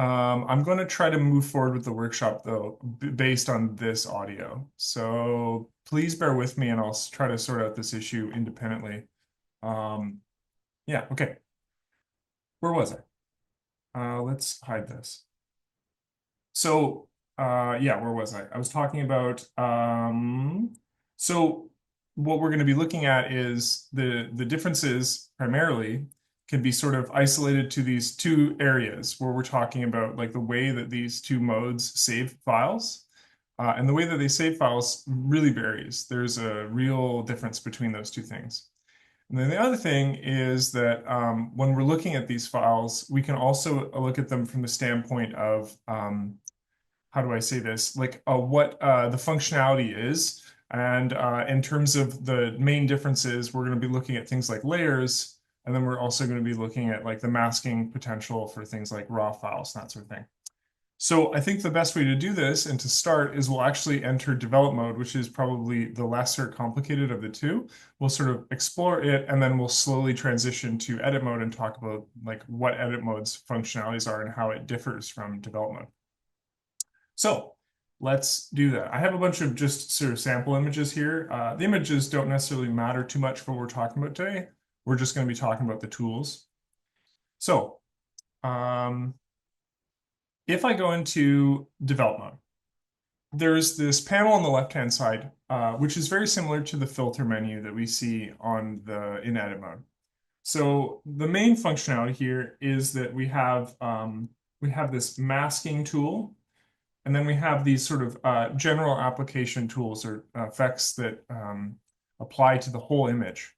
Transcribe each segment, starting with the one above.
I'm going to try to move forward with the workshop though, based on this audio. So please bear with me and I'll try to sort out this issue independently. Um, yeah, okay. Where was I? Let's hide this. So, yeah, where was I? I was talking about, so what we're going to be looking at is the differences primarily can be sort of isolated to these two areas where we're talking about like the way that these two modes save files. And the way that they save files really varies. There's a real difference between those two things. And then the other thing is that when we're looking at these files, we can also look at them from the standpoint of how do I say this? Like what the functionality is. And in terms of the main differences, we're going to be looking at things like layers, and then we're also going to be looking at like the masking potential for things like raw files and that sort of thing. So I think the best way to do this and to start is we'll actually enter develop mode, which is probably the lesser complicated of the two. We'll sort of explore it and then we'll slowly transition to edit mode and talk about like what edit mode's functionalities are and how it differs from develop mode. So let's do that. I have a bunch of just sort of sample images here. The images don't necessarily matter too much for what we're talking about today. We're just going to be talking about the tools. So um, if I go into develop mode, there's this panel on the left-hand side, which is very similar to the filter menu that we see on the in edit mode. So the main functionality here is that we have this masking tool, and then we have these sort of general application tools or effects that apply to the whole image.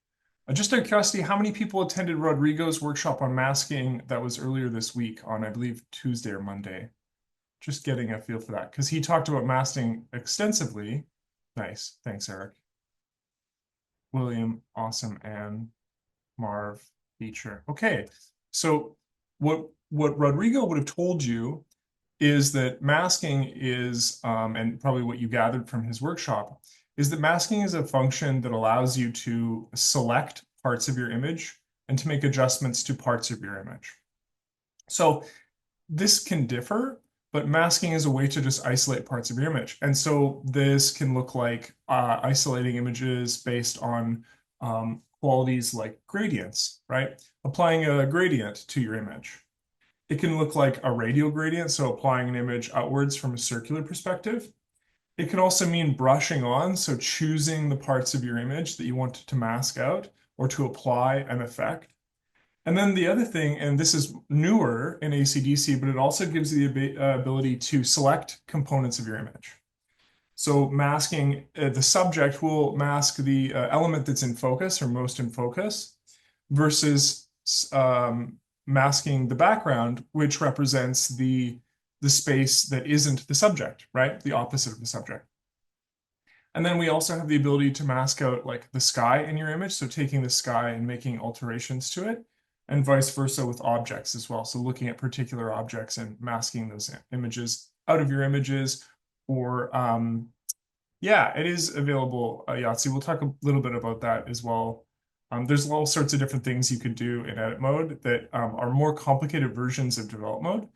Just out of curiosity, how many people attended Rodrigo's workshop on masking that was earlier this week on, I believe, Tuesday or Monday? Just getting a feel for that because he talked about masking extensively. Nice. Thanks, Eric. William, awesome, and Marv, feature. Okay, so what Rodrigo would have told you is that masking is, and probably what you gathered from his workshop, is that masking is a function that allows you to select parts of your image and to make adjustments to parts of your image. So this can differ, but masking is a way to just isolate parts of your image. And so this can look like isolating images based on qualities like gradients, right? Applying a gradient to your image. It can look like a radial gradient, so applying an image outwards from a circular perspective. It can also mean brushing on, so choosing the parts of your image that you want to mask out or to apply an effect. And then the other thing, and this is newer in ACDSee, but it also gives you the ability to select components of your image. So masking the subject will mask the element that's in focus or most in focus versus masking the background, which represents the space that isn't the subject, right? The opposite of the subject. And then we also have the ability to mask out like the sky in your image. So taking the sky and making alterations to it, and vice versa with objects as well. So looking at particular objects and masking those images out of your images, or yeah, it is available, Yahtzee. We'll talk a little bit about that as well. There's all sorts of different things you could do in edit mode that are more complicated versions of develop mode.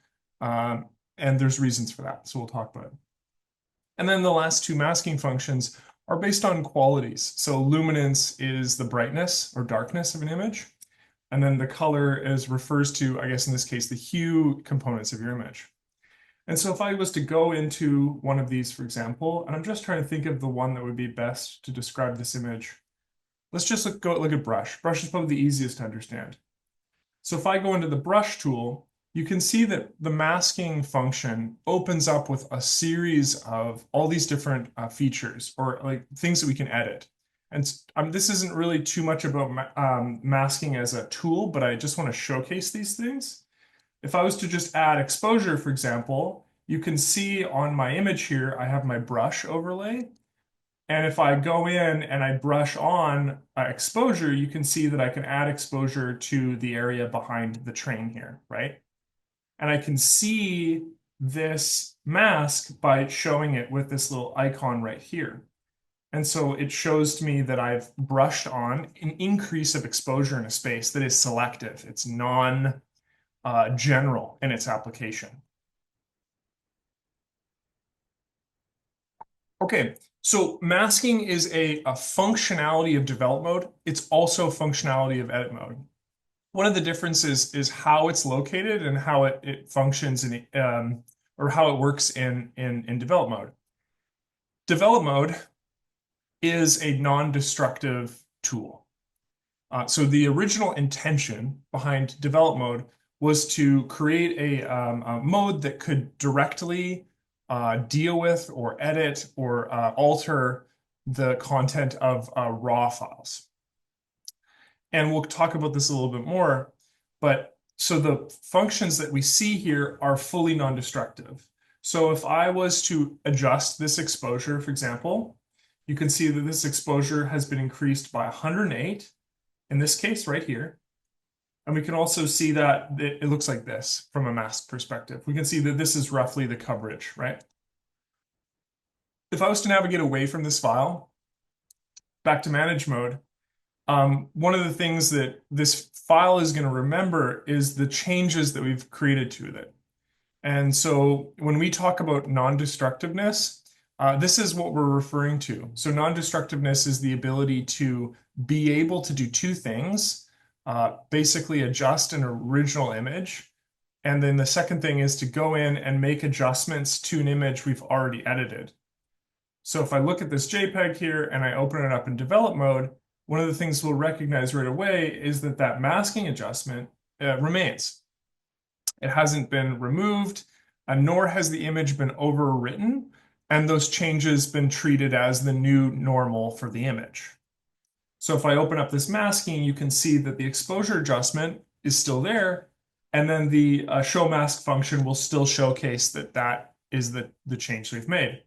And there's reasons for that. So we'll talk about it. And then the last two masking functions are based on qualities. So luminance is the brightness or darkness of an image. And then the color is refers to, I guess in this case, the hue components of your image. And so if I was to go into one of these, for example, and I'm just trying to think of the one that would be best to describe this image. Let's just look at brush. Brush is probably the easiest to understand. So if I go into the brush tool, you can see that the masking function opens up with a series of all these different features or like things that we can edit. And this isn't really too much about masking as a tool, but I just want to showcase these things. If I was to just add exposure, for example, you can see on my image here, I have my brush overlay. And if I go in and I brush on exposure, you can see that I can add exposure to the area behind the train here, right? And I can see this mask by showing it with this little icon right here. And so it shows to me that I've brushed on an increase of exposure in a space that is selective. It's non general in its application. Okay, so masking is a functionality of develop mode. It's also functionality of edit mode. One of the differences is how it's located and how it functions in or how it works in develop mode. Develop mode is a non-destructive tool. So the original intention behind develop mode was to create a mode that could directly deal with or edit or alter the content of raw files. And we'll talk about this a little bit more, but so the functions that we see here are fully non-destructive. So if I was to adjust this exposure, for example, you can see that this exposure has been increased by 108, in this case right here. And we can also see that it looks like this from a mask perspective. We can see that this is roughly the coverage, right? If I was to navigate away from this file, back to manage mode, one of the things that this file is going to remember is the changes that we've created to it. And so when we talk about non-destructiveness, this is what we're referring to. So non-destructiveness is the ability to be able to do two things, basically adjust an original image. And then the second thing is to go in and make adjustments to an image we've already edited. So if I look at this JPEG here and I open it up in develop mode, one of the things we'll recognize right away is that that masking adjustment remains. It hasn't been removed, nor has the image been overwritten, and those changes been treated as the new normal for the image. So if I open up this masking, you can see that the exposure adjustment is still there, and then the show mask function will still showcase that that is the change we've made.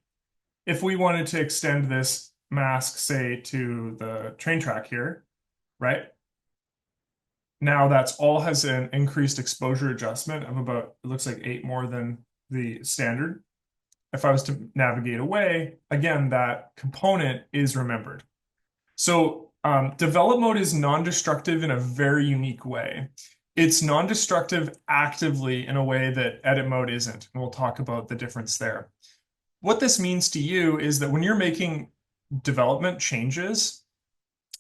If we wanted to extend this mask, say, to the train track here, right? Now that's all has an increased exposure adjustment of about, it looks like 8 more than the standard. If I was to navigate away, again, that component is remembered. So develop mode is non-destructive in a very unique way. It's non-destructive actively in a way that edit mode isn't, and we'll talk about the difference there. What this means to you is that when you're making development changes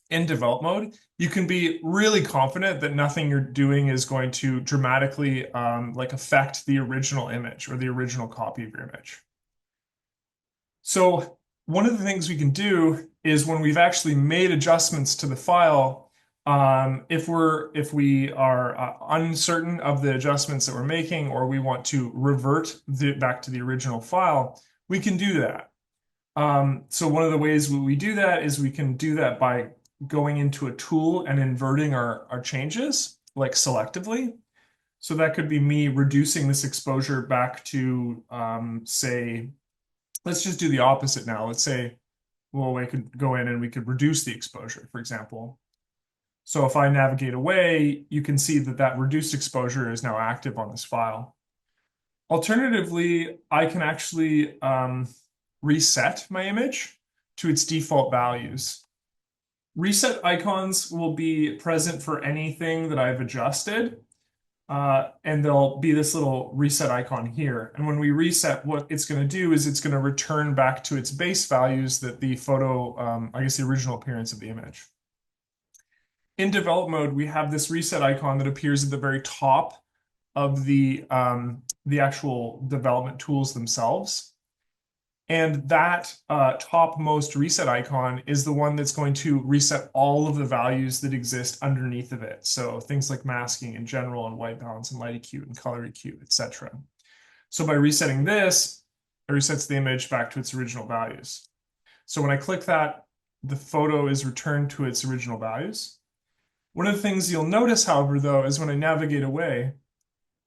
in develop mode, you can be really confident that nothing you're doing is going to dramatically like affect the original image or the original copy of your image. So one of the things we can do is when we've actually made adjustments to the file, if we are uncertain of the adjustments that we're making, or we want to revert back to the original file, we can do that. So one of the ways we do that is we can do that by going into a tool and inverting our changes, like selectively. So that could be me reducing this exposure back to, say, let's just do the opposite now. Let's say, well, we could go in and we could reduce the exposure, for example. So if I navigate away, you can see that that reduced exposure is now active on this file. Alternatively, I can actually reset my image to its default values. Reset icons will be present for anything that I've adjusted, and there'll be this little reset icon here. And when we reset, what it's going to do is it's going to return back to its base values that the photo, I guess the original appearance of the image. In develop mode, we have this reset icon that appears at the very top of the actual development tools themselves. And that topmost reset icon is the one that's going to reset all of the values that exist underneath of it. So things like masking in general and white balance and light EQ and color EQ, etc. So by resetting this, it resets the image back to its original values. So when I click that, the photo is returned to its original values. One of the things you'll notice, however, though, is when I navigate away,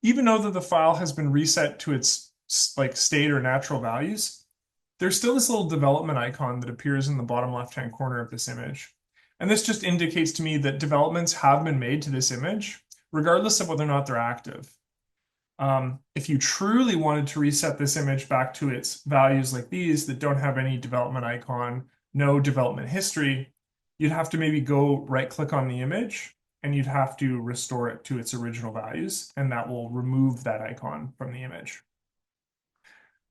even though that the file has been reset to its like state or natural values, there's still this little development icon that appears in the bottom left-hand corner of this image. And this just indicates to me that developments have been made to this image, regardless of whether or not they're active. If you truly wanted to reset this image back to its values like these that don't have any development icon, no development history, you'd have to maybe go right-click on the image and you'd have to restore it to its original values, and that will remove that icon from the image.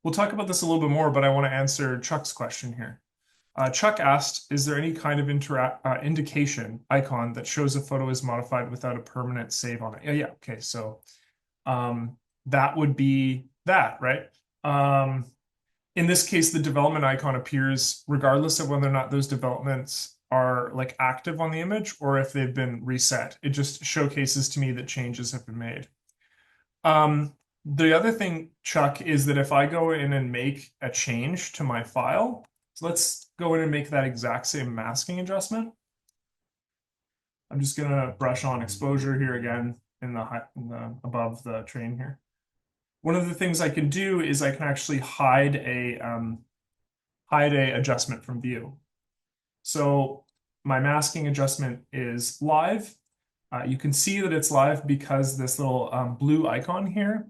we'll talk about this a little bit more, but I want to answer Chuck's question here. Chuck asked, is there any kind of indication icon that shows a photo is modified without a permanent save on it? Yeah, yeah. Okay, so um, that would be that, right? Um, in this case, the development icon appears regardless of whether or not those developments are like active on the image or if they've been reset. It just showcases to me that changes have been made. The other thing, Chuck, is that if I go in and make a change to my file, so let's go in and make that exact same masking adjustment. I'm just gonna brush on exposure here again in the above the train here. One of the things I can do is I can actually hide a adjustment from view. So my masking adjustment is live. You can see that it's live because this little blue icon here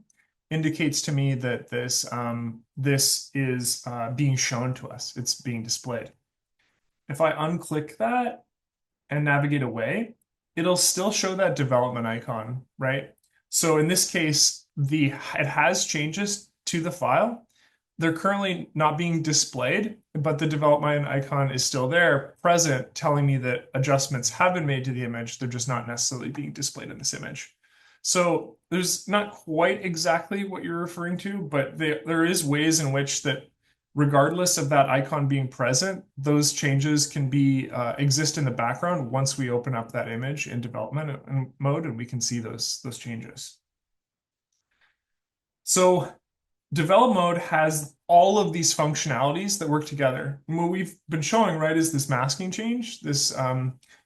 indicates to me that this is being shown to us. It's being displayed. If I unclick that and navigate away, it'll still show that development icon, right? So in this case, it has changes to the file. They're currently not being displayed, but the development icon is still there, present, telling me that adjustments have been made to the image. They're just not necessarily being displayed in this image. So there's not quite exactly what you're referring to, but there is ways in which that regardless of that icon being present, those changes can be exist in the background once we open up that image in development mode and we can see those changes. So develop mode has all of these functionalities that work together. And what we've been showing, right, is this masking change, this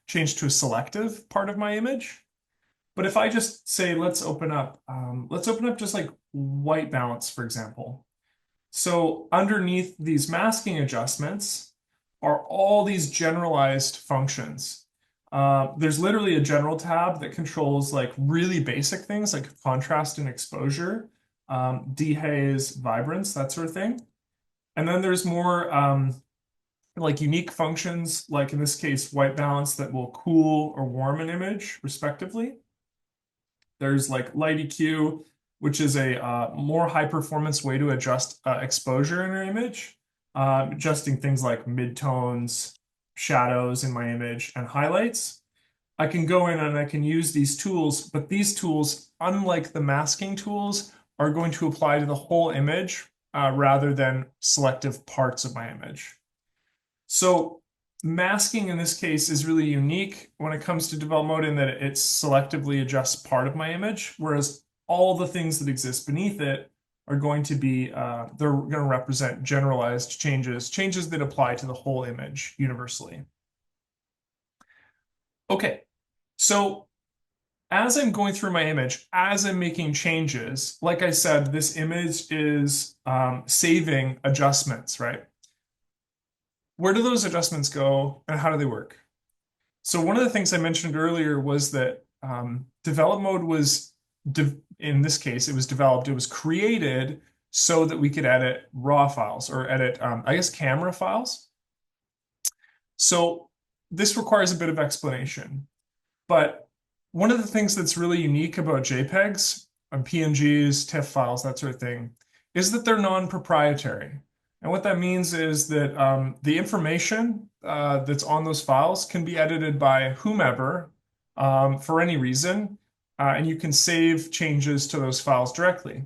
change to a selective part of my image. But if I just say, let's open up just like white balance, for example. So underneath these masking adjustments are all these generalized functions. There's literally a general tab that controls like really basic things like contrast and exposure, dehaze, vibrance, that sort of thing. And then there's more like unique functions, like in this case, white balance that will cool or warm an image, respectively. There's like light EQ, which is a more high performance way to adjust exposure in your image, adjusting things like midtones, shadows in my image, and highlights. I can go in and I can use these tools, but these tools, unlike the masking tools, are going to apply to the whole image rather than selective parts of my image. So masking in this case is really unique when it comes to develop mode in that it selectively adjusts part of my image, whereas all the things that exist beneath it are going to be, they're going to represent generalized changes, changes that apply to the whole image universally. Okay, so as I'm going through my image, as I'm making changes, like I said, this image is saving adjustments, right? Where do those adjustments go and how do they work? So one of the things I mentioned earlier was that develop mode was, in this case, it was developed, it was created so that we could edit raw files or edit, I guess, camera files. So this requires a bit of explanation. But one of the things that's really unique about JPEGs, PNGs, TIFF files, that sort of thing, is that they're non-proprietary. And what that means is that the information that's on those files can be edited by whomever for any reason, and you can save changes to those files directly.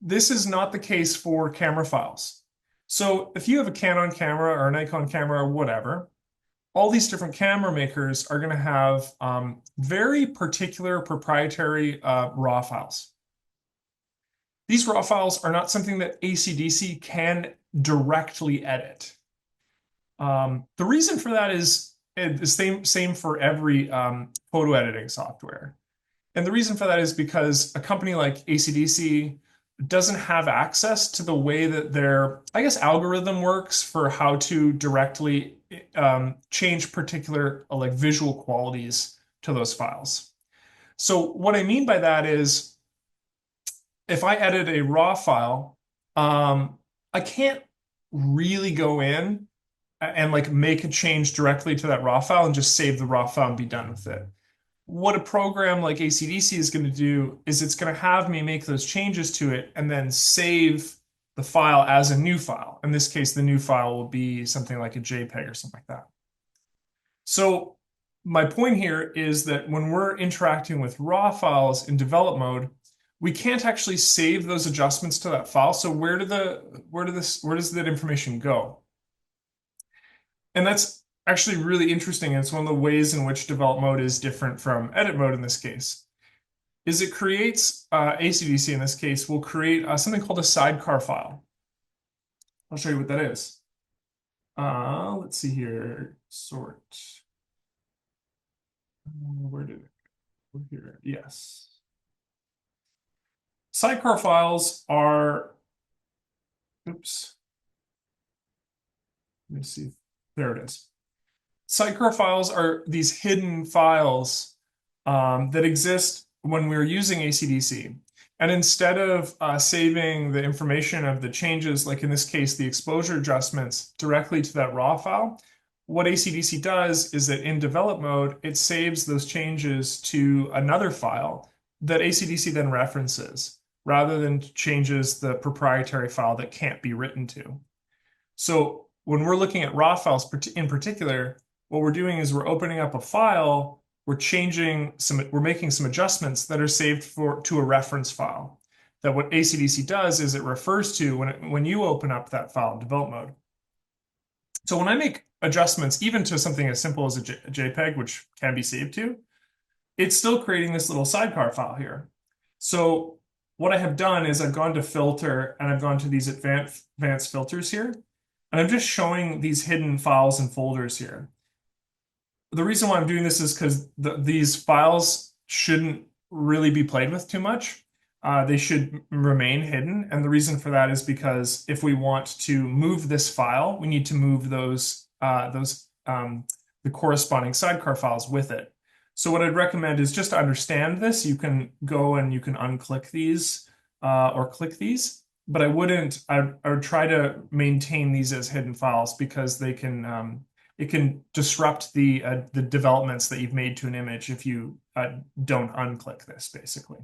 This is not the case for camera files. So if you have a Canon camera or a Nikon camera or whatever, all these different camera makers are going to have very particular proprietary RAW files. These RAW files are not something that ACDSee can directly edit. The reason for that is the same for every photo editing software. And the reason for that is because a company like ACDSee doesn't have access to the way that their, I guess, algorithm works for how to directly change particular like visual qualities to those files. So what I mean by that is if I edit a raw file, I can't really go in and like make a change directly to that raw file and just save the raw file and be done with it. What a program like ACDSee is going to do is it's going to have me make those changes to it and then save the file as a new file. In this case, the new file will be something like a JPEG or something like that. So my point here is that when we're interacting with raw files in develop mode, we can't actually save those adjustments to that file. So where does that information go? And that's actually really interesting. It's one of the ways in which develop mode is different from edit mode in this case. Is it creates ACDSee in this case will create something called a sidecar file. I'll show you what that is. Let's see here. Sort. Where did it go here? Yes. Sidecar files are, oops. Let me see. There it is. Sidecar files are these hidden files that exist when we're using ACDSee. And instead of saving the information of the changes, like in this case, the exposure adjustments directly to that raw file, what ACDSee does is that in develop mode, it saves those changes to another file that ACDSee then references, rather than changes the proprietary file that can't be written to. So when we're looking at raw files in particular, what we're doing is we're opening up a file, we're making some adjustments that are saved to a reference file. That what ACDSee does is it refers to when you open up that file in develop mode. So when I make adjustments, even to something as simple as a JPEG, which can be saved to, it's still creating this little sidecar file here. So what I have done is I've gone to filter and I've gone to these advanced filters here. And I'm just showing these hidden files and folders here. The reason why I'm doing this is because these files shouldn't really be played with too much. They should remain hidden. And the reason for that is because if we want to move this file, we need to move the corresponding sidecar files with it. So what I'd recommend is just to understand this, you can go and you can unclick these or click these. But I would try to maintain these as hidden files because they can it can disrupt the developments that you've made to an image if you don't unclick this, basically.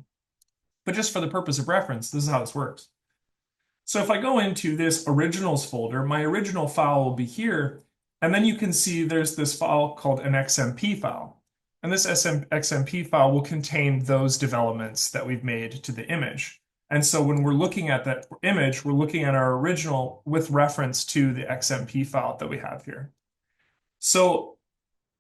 But just for the purpose of reference, this is how this works. So if I go into this originals folder, my original file will be here, and then you can see there's this file called an XMP file. And this XMP file will contain those developments that we've made to the image. And so when we're looking at that image, we're looking at our original with reference to the XMP file that we have here. So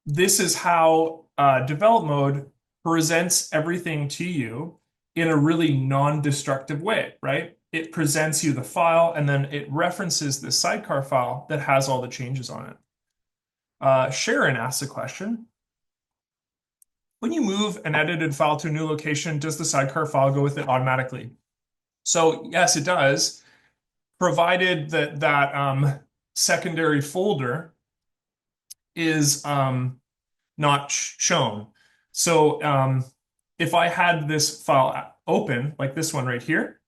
this is how develop mode presents everything to you in a really non-destructive way, right? It presents you the file and then it references the sidecar file that has all the changes on it. Sharon asks a question. When you move an edited file to a new location, does the sidecar file go with it automatically? So yes, it does, provided that that secondary folder is not shown. So if I had this file open, like this one right here,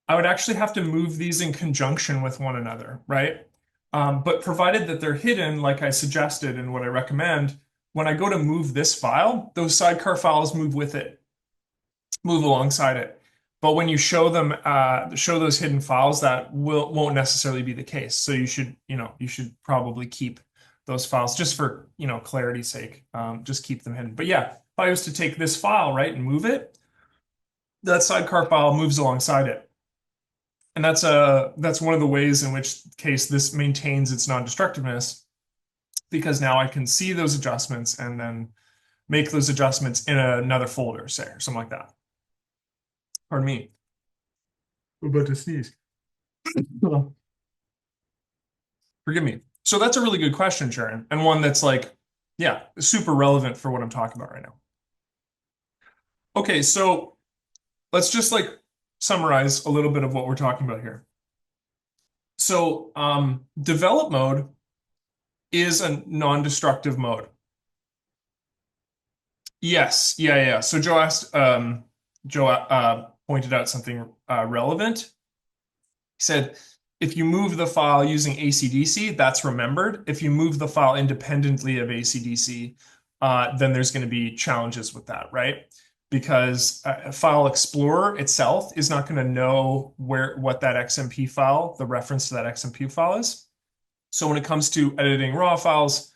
I would actually have to move these in conjunction with one another, right? But provided that they're hidden, like I suggested and what I recommend, when I go to move this file, those sidecar files move with it, move alongside it. But when you show them, show those hidden files, that won't necessarily be the case. So you should probably keep those files just for, clarity's sake. Just keep them hidden. But yeah, if I was to take this file, right, and move it, that sidecar file moves alongside it. And that's one of the ways in which case this maintains its non-destructiveness, because now I can see those adjustments and then make those adjustments in another folder, say, or something like that. Pardon me. I'm about to sneeze. Forgive me. So that's a really good question, Sharon, and one that's like, yeah, super relevant for what I'm talking about right now. Okay, so let's just like summarize a little bit of what we're talking about here. So develop mode is a non-destructive mode. Yes, yeah. So Joe asked, Joe pointed out something relevant. He said, if you move the file using ACDSee, that's remembered. If you move the file independently of ACDSee, then there's going to be challenges with that, right? because File Explorer itself is not going to know what that XMP file, the reference to that XMP file is. So when it comes to editing raw files,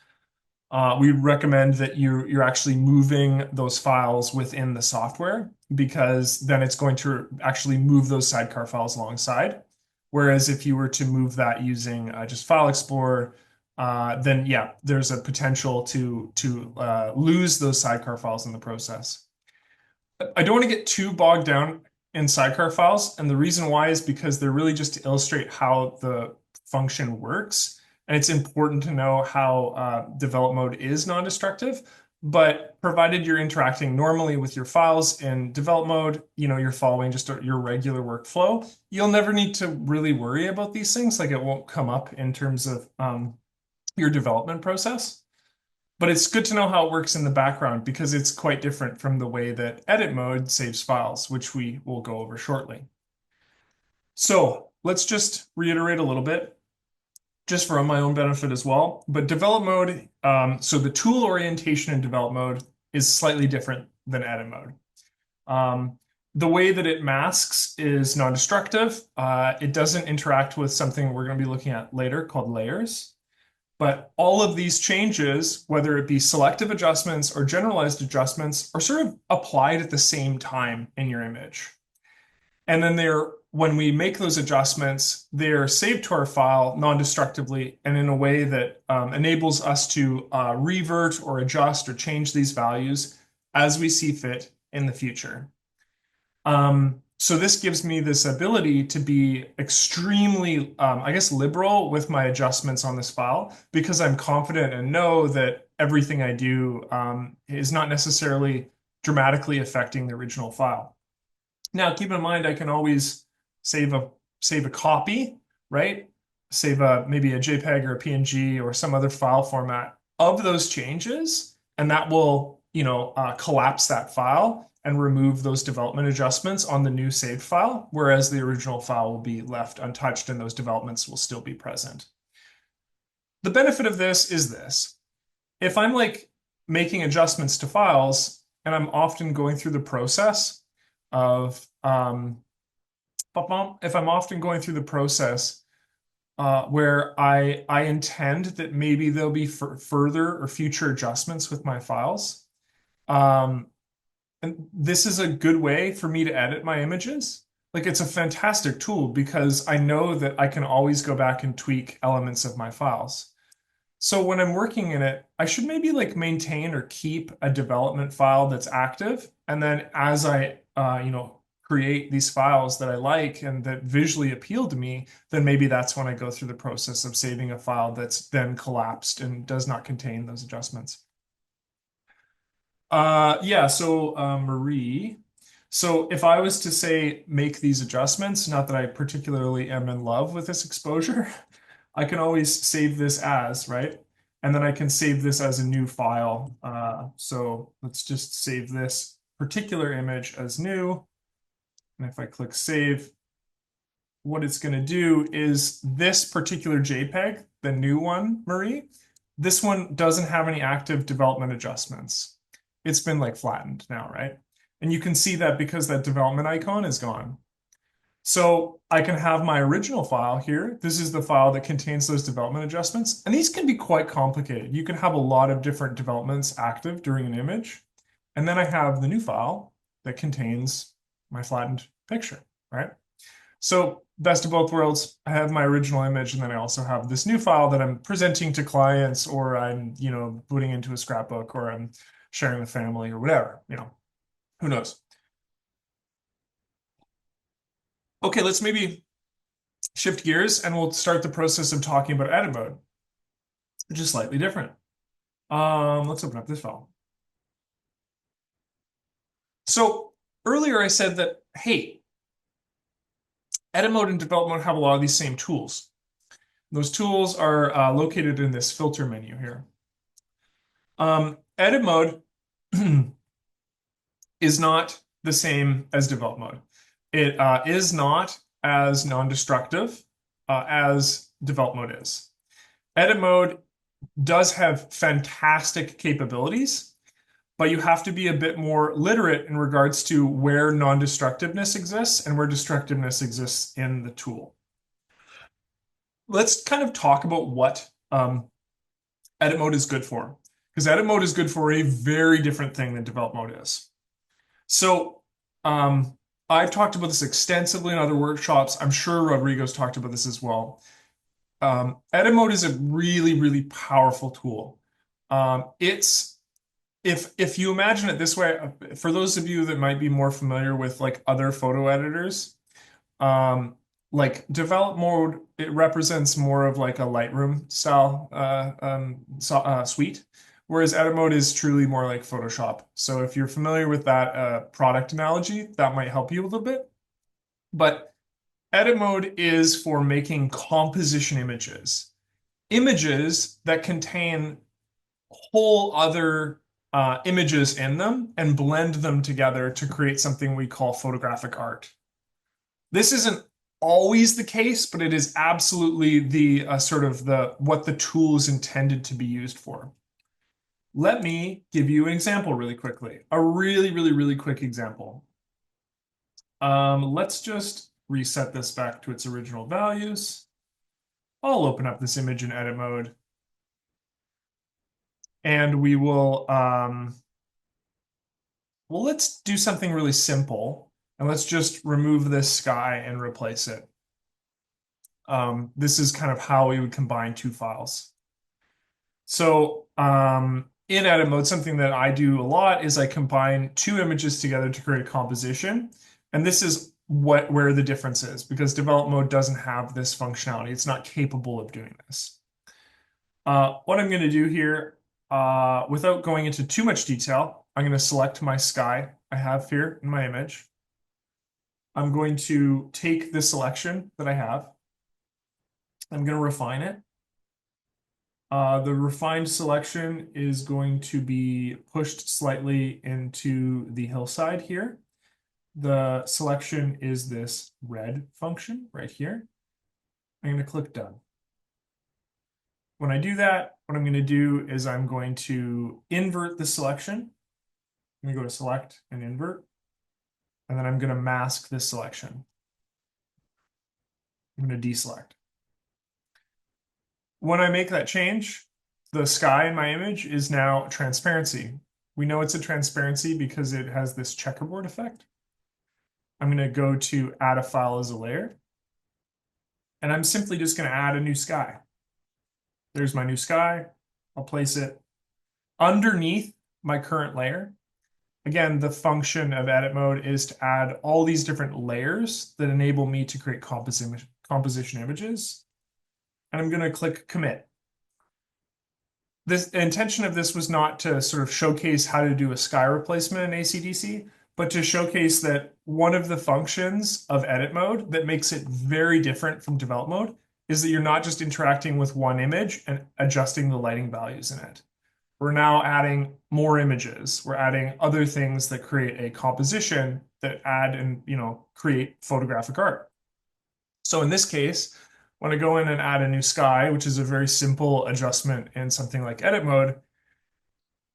we recommend that you're actually moving those files within the software because then it's going to actually move those sidecar files alongside. Whereas if you were to move that using just File Explorer, then yeah, there's a potential to lose those sidecar files in the process. I don't want to get too bogged down in sidecar files, and the reason why is because they're really just to illustrate how the function works. And it's important to know how develop mode is non-destructive, but provided you're interacting normally with your files in develop mode, you're following just your regular workflow, you'll never need to really worry about these things. Like it won't come up in terms of your development process. But it's good to know how it works in the background because it's quite different from the way that edit mode saves files, which we will go over shortly. So let's just reiterate a little bit, just for my own benefit as well. But develop mode, so the tool orientation in develop mode is slightly different than edit mode. The way that it masks is non-destructive. It doesn't interact with something we're going to be looking at later called layers. But all of these changes, whether it be selective adjustments or generalized adjustments, are sort of applied at the same time in your image. And then when we make those adjustments, they're saved to our file non-destructively and in a way that enables us to revert or adjust or change these values as we see fit in the future. So this gives me this ability to be extremely, I guess, liberal with my adjustments on this file because I'm confident and know that everything I do is not necessarily dramatically affecting the original file. Now, keep in mind, I can always save a copy, right? Save maybe a JPEG or a PNG or some other file format of those changes, and that will, collapse that file and remove those development adjustments on the new saved file, whereas the original file will be left untouched and those developments will still be present. The benefit of this is this. If I'm like making adjustments to files and I'm often going through the process of, if I'm often going through the process where I intend that maybe there'll be further or future adjustments with my files, and this is a good way for me to edit my images. Like it's a fantastic tool because I know that I can always go back and tweak elements of my files. So when I'm working in it, I should maybe like maintain or keep a development file that's active. And then as I, create these files that I like and that visually appeal to me, then maybe that's when I go through the process of saving a file that's then collapsed and does not contain those adjustments. Yeah, so Marie. So if I was to say make these adjustments, not that I particularly am in love with this exposure, I can always save this as, right? And then I can save this as a new file. So let's just save this particular image as new. And if I click save, what it's going to do is this particular JPEG, the new one, Marie, this one doesn't have any active development adjustments. It's been like flattened now, right? And you can see that because that development icon is gone. So I can have my original file here. This is the file that contains those development adjustments. And these can be quite complicated. You can have a lot of different developments active during an image. And then I have the new file that contains my flattened picture, right? So best of both worlds. I have my original image, and then I also have this new file that I'm presenting to clients, or I'm, putting into a scrapbook, or I'm sharing with family, or whatever, who knows? Okay, let's maybe shift gears, and we'll start the process of talking about edit mode, which is slightly different. Let's open up this file. So earlier I said that, hey, edit mode and develop mode have a lot of these same tools. Those tools are located in this filter menu here. Edit mode is not the same as develop mode. It is not as non-destructive as develop mode is. Edit mode does have fantastic capabilities, but you have to be a bit more literate in regards to where non-destructiveness exists and where destructiveness exists in the tool. Let's kind of talk about what edit mode is good for, because edit mode is good for a very different thing than develop mode is. So, I've talked about this extensively in other workshops. I'm sure Rodrigo's talked about this as well. Edit mode is a really, really powerful tool. It's if you imagine it this way, for those of you that might be more familiar with like other photo editors, um, like develop mode, it represents more of like a Lightroom style suite, whereas edit mode is truly more like Photoshop. So if you're familiar with that product analogy, that might help you a little bit. But edit mode is for making composition images, images that contain whole other images in them and blend them together to create something we call photographic art. This isn't always the case, but it is absolutely the sort of the what the tool is intended to be used for. Let me give you an example really quickly. A really, really, really quick example. Let's just reset this back to its original values. I'll open up this image in edit mode. And we will, well, let's do something really simple. And let's just remove this sky and replace it. This is kind of how we would combine two files. So in edit mode, something that I do a lot is I combine two images together to create a composition. And this is where the difference is, because develop mode doesn't have this functionality. It's not capable of doing this. What I'm going to do here, without going into too much detail, I'm going to select my sky I have here in my image. I'm going to take the selection that I have. I'm going to refine it. The refined selection is going to be pushed slightly into the hillside here. The selection is this red function right here. I'm going to click done. When I do that, what I'm going to do is I'm going to invert the selection. I'm going to go to select and invert. And then I'm going to mask this selection. I'm going to deselect. When I make that change, the sky in my image is now transparency. We know it's a transparency because it has this checkerboard effect. I'm going to go to add a file as a layer. And I'm simply just going to add a new sky. There's my new sky. I'll place it underneath my current layer. Again, the function of edit mode is to add all these different layers that enable me to create composition images. And I'm going to click commit. The intention of this was not to sort of showcase how to do a sky replacement in ACDSee, but to showcase that one of the functions of edit mode that makes it very different from develop mode is that you're not just interacting with one image and adjusting the lighting values in it. We're now adding more images. We're adding other things that create a composition that add and, create photographic art. So in this case, when I go in and add a new sky, which is a very simple adjustment in something like edit mode,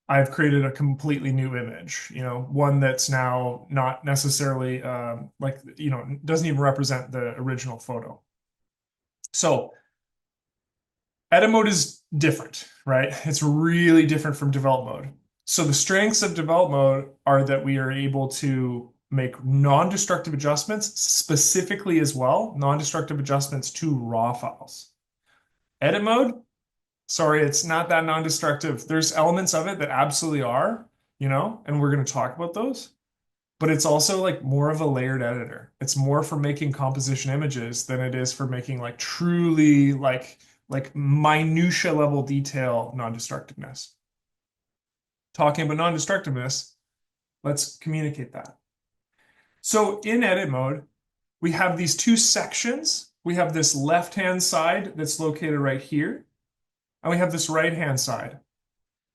I've created a completely new image, one that's now not necessarily doesn't even represent the original photo. So edit mode is different, right? It's really different from develop mode. So the strengths of develop mode are that we are able to make non-destructive adjustments, specifically as well, non-destructive adjustments to raw files. Edit mode, sorry, it's not that non-destructive. There's elements of it that absolutely are, and we're going to talk about those. But it's also like more of a layered editor. It's more for making composition images than it is for making like truly like minutia level detail non-destructiveness. Talking about non-destructiveness, let's communicate that. So in edit mode, we have these two sections. We have this left-hand side that's located right here, and we have this right-hand side.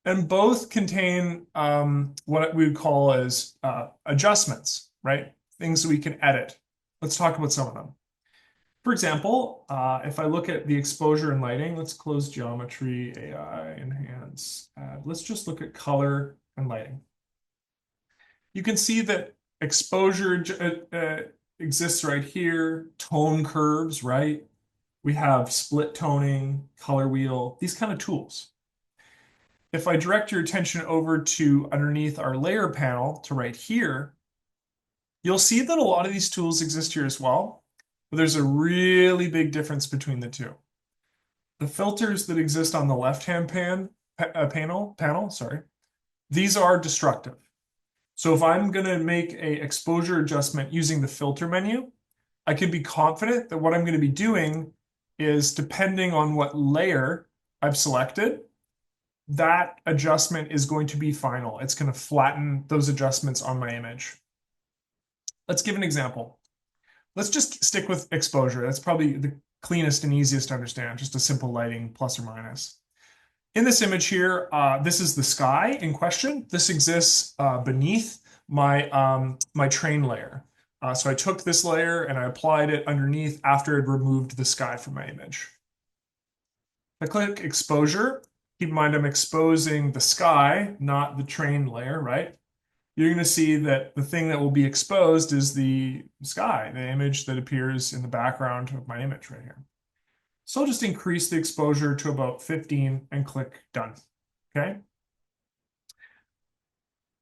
And both contain what we would call as adjustments, right? Things that we can edit. Let's talk about some of them. For example, if I look at the exposure and lighting, let's close geometry, AI, enhance, add. Let's just look at color and lighting. You can see that exposure exists right here, tone curves, right? We have split toning, color wheel, these kind of tools. If I direct your attention over to underneath our layer panel to right here, you'll see that a lot of these tools exist here as well, but there's a really big difference between the two. The filters that exist on the left-hand panel, sorry, these are destructive. So if I'm going to make a exposure adjustment using the filter menu, I can be confident that what I'm going to be doing is, depending on what layer I've selected, that adjustment is going to be final. It's going to flatten those adjustments on my image. Let's give an example. Let's just stick with exposure. That's probably the cleanest and easiest to understand, just a simple lighting plus or minus. In this image here, this is the sky in question. This exists beneath my train layer. So I took this layer and I applied it underneath after I'd removed the sky from my image. If I click exposure, keep in mind I'm exposing the sky, not the train layer, right? You're going to see that the thing that will be exposed is the sky, the image that appears in the background of my image right here. So I'll just increase the exposure to about 15 and click done. Okay.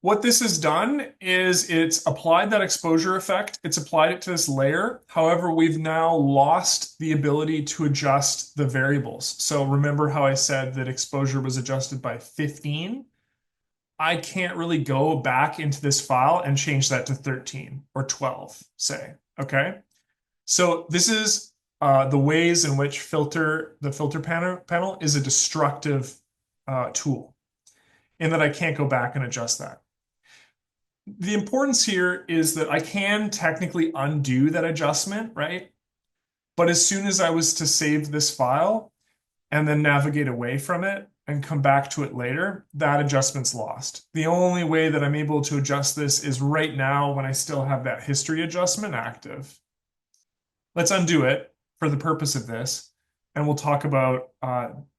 What this has done is it's applied that exposure effect. It's applied it to this layer. However, we've now lost the ability to adjust the variables. So remember how I said that exposure was adjusted by 15? I can't really go back into this file and change that to 13 or 12, say. Okay. So this is the ways in which the filter panel is a destructive tool, in that I can't go back and adjust that. The importance here is that I can technically undo that adjustment, right? But as soon as I was to save this file and then navigate away from it and come back to it later, that adjustment's lost. The only way that I'm able to adjust this is right now when I still have that history adjustment active. Let's undo it for the purpose of this, and we'll talk about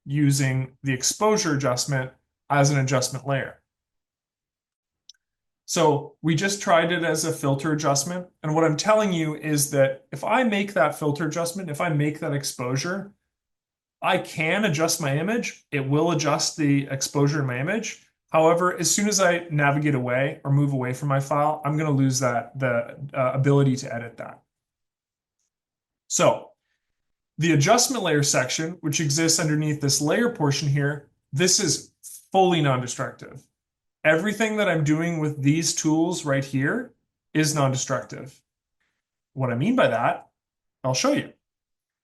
using the exposure adjustment as an adjustment layer. So we just tried it as a filter adjustment. And what I'm telling you is that if I make that filter adjustment, if I make that exposure, I can adjust my image. It will adjust the exposure in my image. However, as soon as I navigate away or move away from my file, I'm going to lose the ability to edit that. So the adjustment layer section, which exists underneath this layer portion here, this is fully non-destructive. Everything that I'm doing with these tools right here is non-destructive. What I mean by that, I'll show you.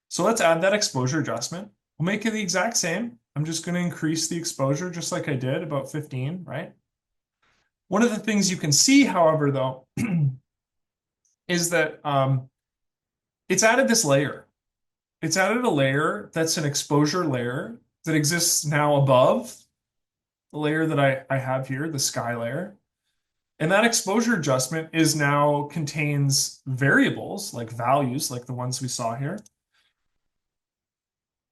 So let's add that exposure adjustment. We'll make it the exact same. I'm just going to increase the exposure just like I did, about 15, right? One of the things you can see, however, though, is that it's added this layer. It's added a layer that's an exposure layer that exists now above the layer that I have here, the sky layer. And that exposure adjustment is now contains variables like values, like the ones we saw here,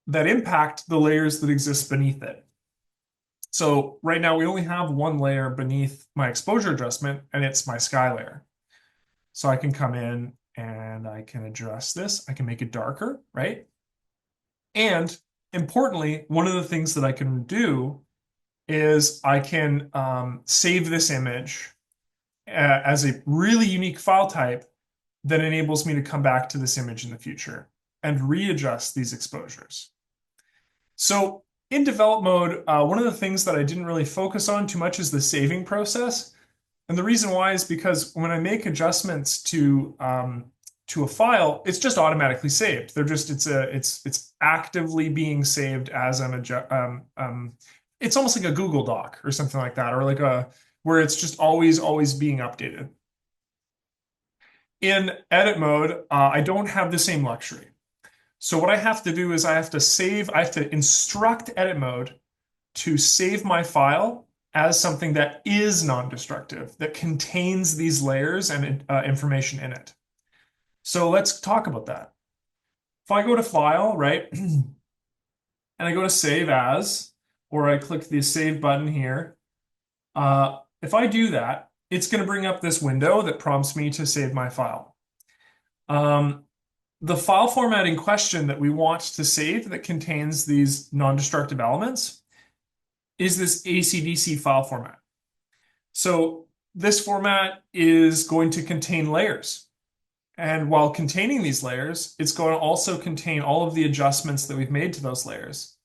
that impact the layers that exist beneath it. So right now we only have one layer beneath my exposure adjustment, and it's my sky layer. So I can come in and I can address this. I can make it darker, right? And importantly, one of the things that I can do is I can save this image as a really unique file type that enables me to come back to this image in the future and readjust these exposures. So in develop mode, one of the things that I didn't really focus on too much is the saving process. And the reason why is because when I make adjustments to a file, it's just automatically saved. It's actively being saved as it's almost like a Google Doc or something like that, or like where it's just always being updated. In edit mode, I don't have the same luxury. So what I have to do is I have to instruct edit mode to save my file as something that is non-destructive, that contains these layers and information in it. So let's talk about that. If I go to File, right, and I go to Save As, or I click the Save button here, if I do that, it's going to bring up this window that prompts me to save my file. Um, the file format in question that we want to save that contains these non-destructive elements is this ACDSee file format. So this format is going to contain layers. And while containing these layers, it's going to also contain all of the adjustments that we've made to those layers.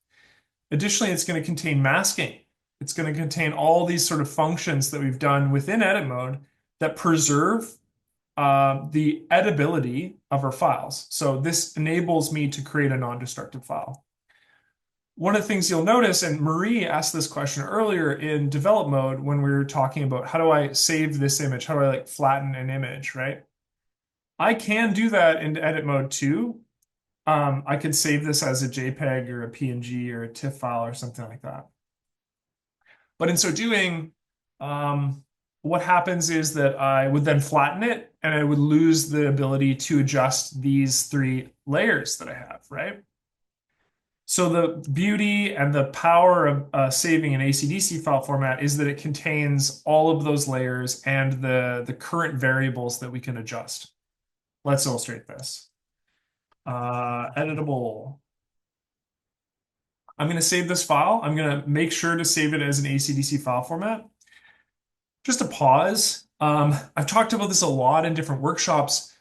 Additionally, it's going to contain masking. It's going to contain all these sort of functions that we've done within edit mode that preserve the editability of our files. So this enables me to create a non-destructive file. One of the things you'll notice, and Marie asked this question earlier in develop mode when we were talking about how do I save this image? How do I like flatten an image, right? I can do that in edit mode too. I could save this as a JPEG or a PNG or a TIFF file or something like that. But in so doing, what happens is that I would then flatten it and I would lose the ability to adjust these three layers that I have, right? So the beauty and the power of saving an ACDSee file format is that it contains all of those layers and the current variables that we can adjust. Let's illustrate this. Editable. I'm going to save this file. I'm going to make sure to save it as an ACDSee file format. Just a pause. I've talked about this a lot in different workshops.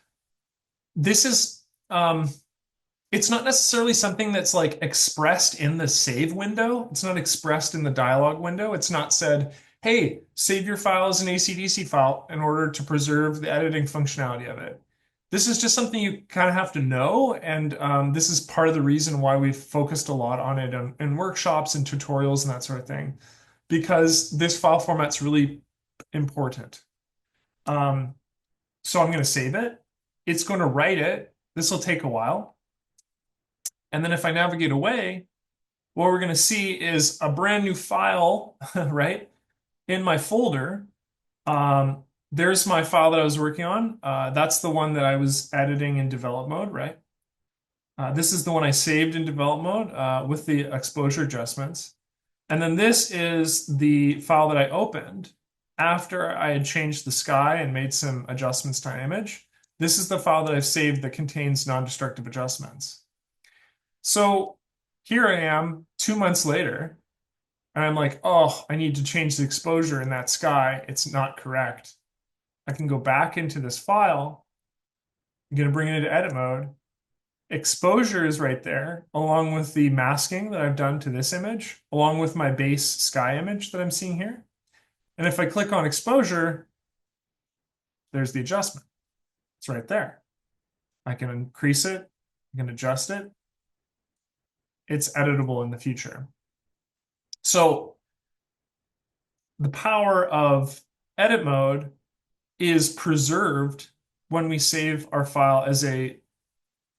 This is, it's not necessarily something that's like expressed in the save window. It's not expressed in the dialog window. It's not said, hey, save your file as an ACDSee file in order to preserve the editing functionality of it. This is just something you kind of have to know. And this is part of the reason why we've focused a lot on it in workshops and tutorials and that sort of thing, because this file format's really important. So I'm going to save it. It's going to write it. This will take a while. And then if I navigate away, what we're going to see is a brand new file, right, in my folder. There's my file that I was working on. That's the one that I was editing in develop mode, right? This is the one I saved in develop mode with the exposure adjustments. And then this is the file that I opened after I had changed the sky and made some adjustments to my image. This is the file that I've saved that contains non-destructive adjustments. So here I am 2 months later, and I'm like, oh, I need to change the exposure in that sky. It's not correct. I can go back into this file. I'm going to bring it into edit mode. Exposure is right there, along with the masking that I've done to this image, along with my base sky image that I'm seeing here. And if I click on exposure, there's the adjustment. It's right there. I can increase it, I can adjust it. It's editable in the future. So the power of edit mode is preserved when we save our file as a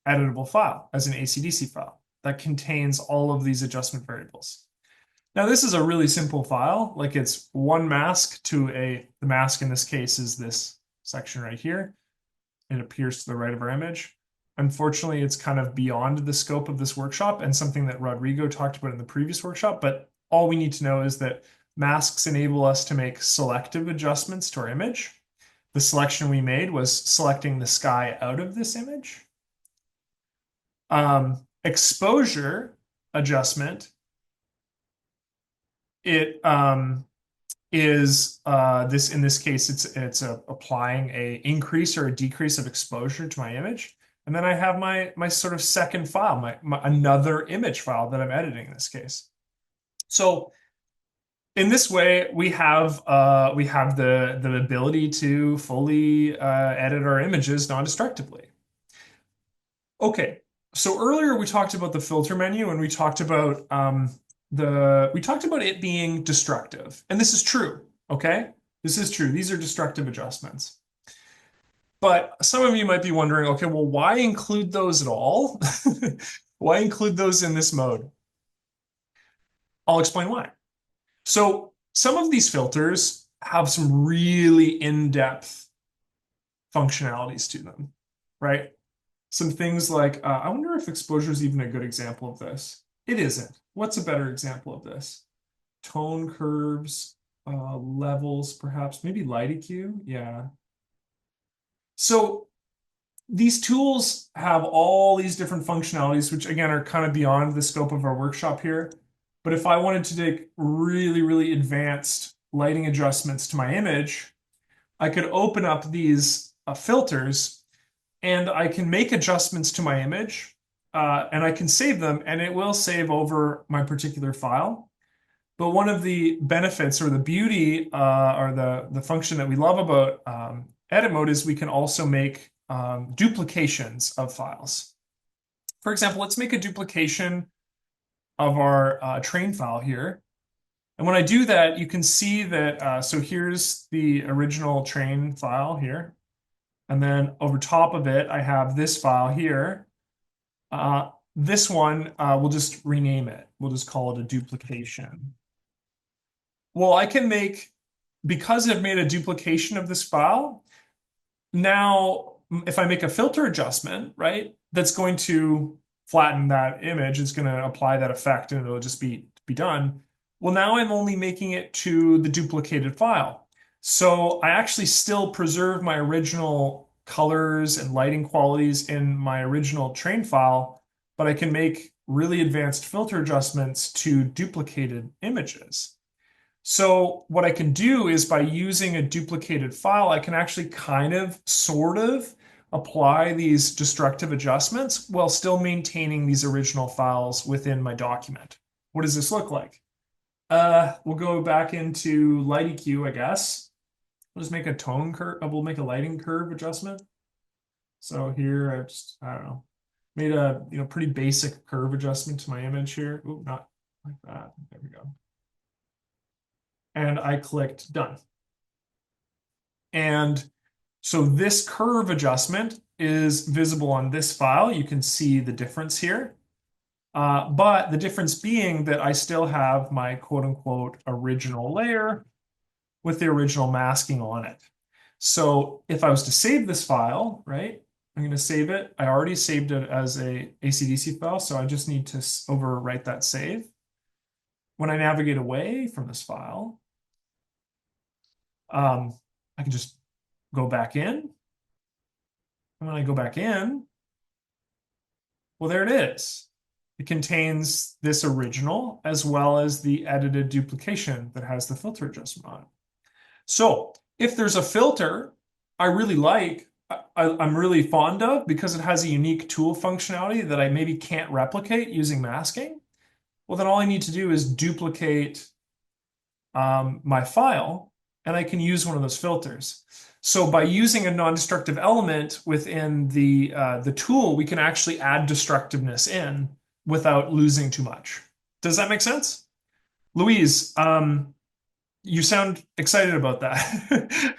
editable file, as an ACDSee file that contains all of these adjustment variables. Now, this is a really simple file. Like it's one mask to the mask in this case is this section right here. It appears to the right of our image. Unfortunately, it's kind of beyond the scope of this workshop and something that Rodrigo talked about in the previous workshop. But all we need to know is that masks enable us to make selective adjustments to our image. The selection we made was selecting the sky out of this image. Exposure adjustment, it is this, in this case, it's applying a increase or a decrease of exposure to my image. And then I have my sort of second file, my another image file that I'm editing in this case. So in this way, we have the ability to fully edit our images non-destructively. Okay, so earlier we talked about the filter menu and we talked about it being destructive. And this is true, okay? This is true. These are destructive adjustments. But some of you might be wondering, okay, well, why include those at all? Why include those in this mode? I'll explain why. So some of these filters have some really in-depth functionalities to them, right? Some things like, I wonder if exposure is even a good example of this. It isn't. What's a better example of this? Tone curves. levels, perhaps, maybe light EQ. Yeah. So these tools have all these different functionalities, which again are kind of beyond the scope of our workshop here. But if I wanted to take really, really advanced lighting adjustments to my image, I could open up these filters and I can make adjustments to my image and I can save them and it will save over my particular file. But one of the benefits or the beauty or the function that we love about edit mode is we can also make duplications of files. For example, let's make a duplication of our train file here. And when I do that, you can see that, so here's the original train file here. And then over top of it, I have this file here. This one, we'll just rename it. We'll just call it a duplication. Well, I can make, because I've made a duplication of this file, now if I make a filter adjustment, right, that's going to flatten that image, it's going to apply that effect and it'll just be done. Well, now I'm only making it to the duplicated file. So I actually still preserve my original colors and lighting qualities in my original train file, but I can make really advanced filter adjustments to duplicated images. So what I can do is by using a duplicated file, I can actually kind of, sort of, apply these destructive adjustments while still maintaining these original files within my document. What does this look like? We'll go back into light EQ, I guess. We'll just make a tone curve. We'll make a lighting curve adjustment. So here I don't know, made a pretty basic curve adjustment to my image here. Ooh, not like that. There we go. And I clicked done. And so this curve adjustment is visible on this file. You can see the difference here. But the difference being that I still have my quote unquote original layer with the original masking on it. So if I was to save this file, right, I'm going to save it. I already saved it as a ACDSee file, so I just need to overwrite that save. When I navigate away from this file, I can just go back in. And when I go back in, well, there it is. It contains this original as well as the edited duplication that has the filter adjustment on it. So if there's a filter I really like, I'm really fond of because it has a unique tool functionality that I maybe can't replicate using masking, well, then all I need to do is duplicate my file and I can use one of those filters. So by using a non-destructive element within the tool, we can actually add destructiveness in without losing too much. Does that make sense? Louise, you sound excited about that.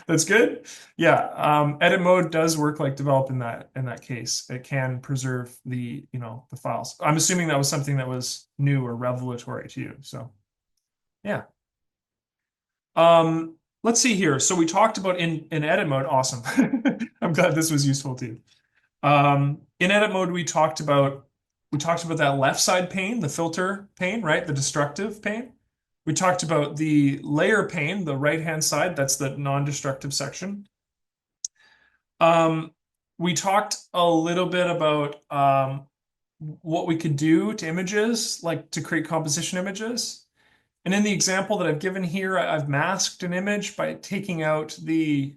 That's good. Yeah, edit mode does work like develop in that case. It can preserve the files. I'm assuming that was something that was new or revelatory to you. So yeah. Let's see here. So we talked about in edit mode. Awesome. I'm glad this was useful to you. In edit mode, we talked about that left side pane, the filter pane, right? The destructive pane. We talked about the layer pane, the right-hand side. That's the non-destructive section. We talked a little bit about what we could do to images, like to create composition images. And in the example that I've given here, I've masked an image by taking out the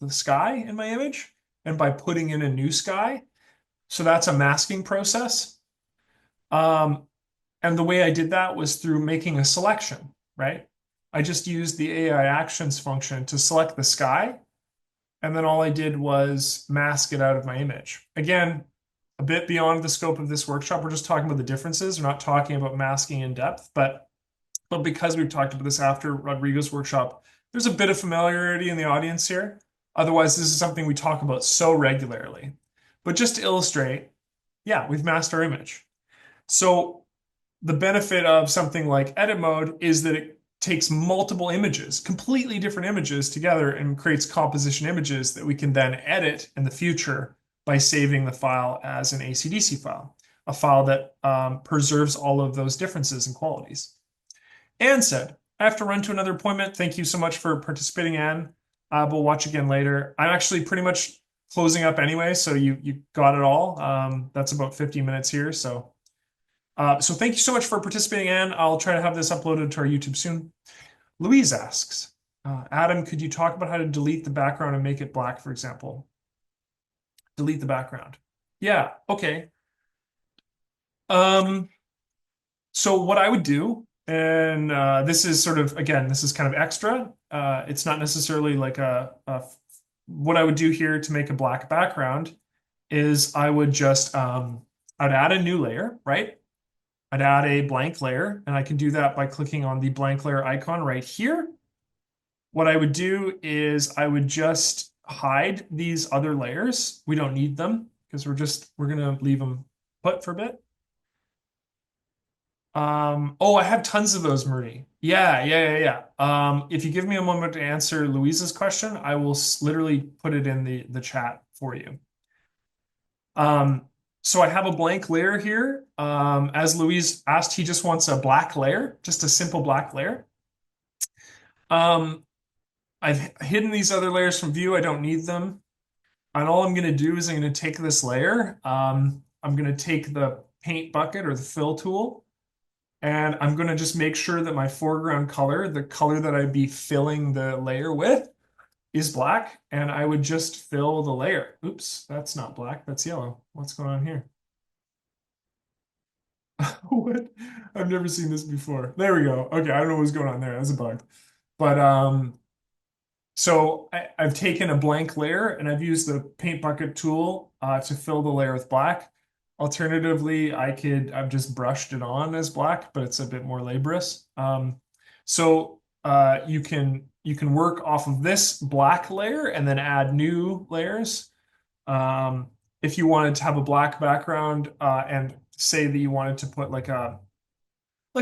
sky in my image and by putting in a new sky. So that's a masking process. And the way I did that was through making a selection, right? I just used the AI actions function to select the sky. And then all I did was mask it out of my image. Again, a bit beyond the scope of this workshop. We're just talking about the differences. We're not talking about masking in depth, but because we've talked about this after Rodrigo's workshop, there's a bit of familiarity in the audience here. Otherwise, this is something we talk about so regularly. But just to illustrate, yeah, we've masked our image. So the benefit of something like edit mode is that it takes multiple images, completely different images together and creates composition images that we can then edit in the future by saving the file as an ACDSee file, a file that preserves all of those differences and qualities. Anne said, I have to run to another appointment. Thank you so much for participating, Anne. We'll watch again later. I'm actually pretty much closing up anyway, so you got it all. That's about 15 minutes here. So thank you so much for participating, Anne. I'll try to have this uploaded to our YouTube soon. Louise asks, Adam, could you talk about how to delete the background and make it black, for example? Delete the background. Yeah, okay. Um, so what I would do, and this is sort of, again, this is kind of extra. It's not necessarily like what I would do here to make a black background is I would just, I'd add a new layer, right? I'd add a blank layer, and I can do that by clicking on the blank layer icon right here. What I would do is I would just hide these other layers. We don't need them because we're gonna leave them put for a bit. Oh, I have tons of those, Marie. Yeah. If you give me a moment to answer Louise's question, I will literally put it in the chat for you. Um, so I have a blank layer here. As Louise asked, he just wants a black layer, just a simple black layer. Um, I've hidden these other layers from view. I don't need them. And all I'm going to do is I'm going to take this layer. I'm going to take the paint bucket or the fill tool, and I'm going to just make sure that my foreground color, the color that I'd be filling the layer with, is black. And I would just fill the layer. Oops, that's not black. That's yellow. What's going on here? What? I've never seen this before. There we go. Okay, I don't know what's going on there. That's a bug. But so I've taken a blank layer and I've used the paint bucket tool to fill the layer with black. Alternatively, I've just brushed it on as black, but it's a bit more laborious. So you can work off of this black layer and then add new layers. If you wanted to have a black background and say that you wanted to put like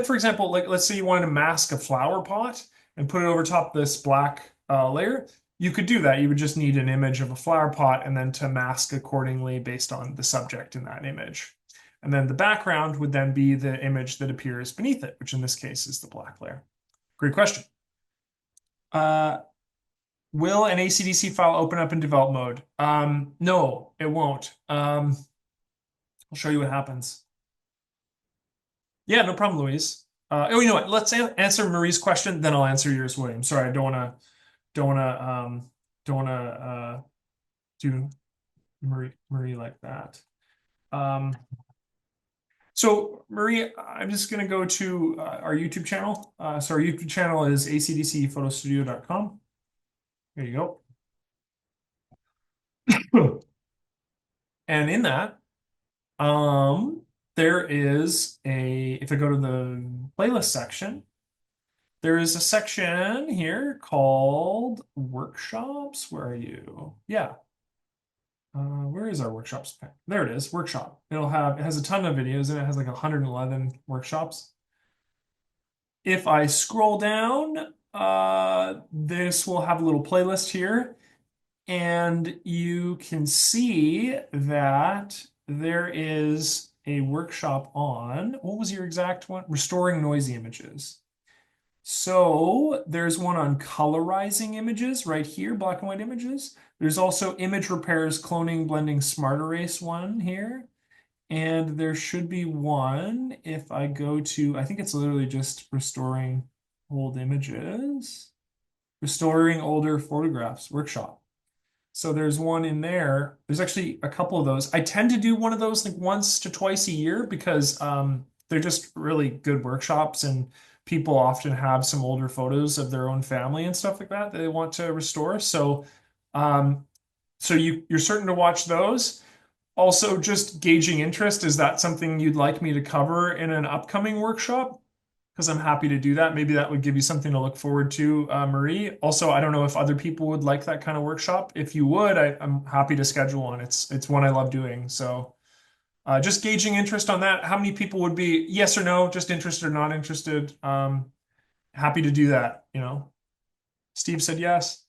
for example, like let's say you wanted to mask a flower pot and put it over top this black layer, you could do that. You would just need an image of a flower pot and then to mask accordingly based on the subject in that image. And then the background would then be the image that appears beneath it, which in this case is the black layer. Great question. Uh, will an ACDSee file open up in develop mode? No, it won't. I'll show you what happens. Yeah, no problem, Louise. Oh, you know what? Let's answer Marie's question, then I'll answer yours, William. Sorry, I don't want to, don't want to do Marie like that. Um, so Marie, I'm just going to go to our YouTube channel. So our YouTube channel is acdcphotostudio.com. There you go. And in that, um, there is if I go to the playlist section, there is a section here called workshops. Where are you? Yeah. Where is our workshops? There it is, workshop. It has a ton of videos and it has like 111 workshops. If I scroll down, this will have a little playlist here, and you can see that there is a workshop on, what was your exact one? Restoring noisy images. So there's one on colorizing images right here, black and white images. There's also image repairs, cloning, blending, smart erase one here. And there should be one if I go to, I think it's literally just restoring old images, restoring older photographs workshop. So there's one in there. There's actually a couple of those. I tend to do one of those like once to twice a year because they're just really good workshops and people often have some older photos of their own family and stuff like that that they want to restore. Um, so you're certain to watch those. Also, just gauging interest, is that something you'd like me to cover in an upcoming workshop? Because I'm happy to do that. Maybe that would give you something to look forward to, Marie. Also, I don't know if other people would like that kind of workshop. If you would, I'm happy to schedule one. It's one I love doing. So just gauging interest on that. How many people would be yes or no, just interested or not interested? Happy to do that, you know. Steve said yes.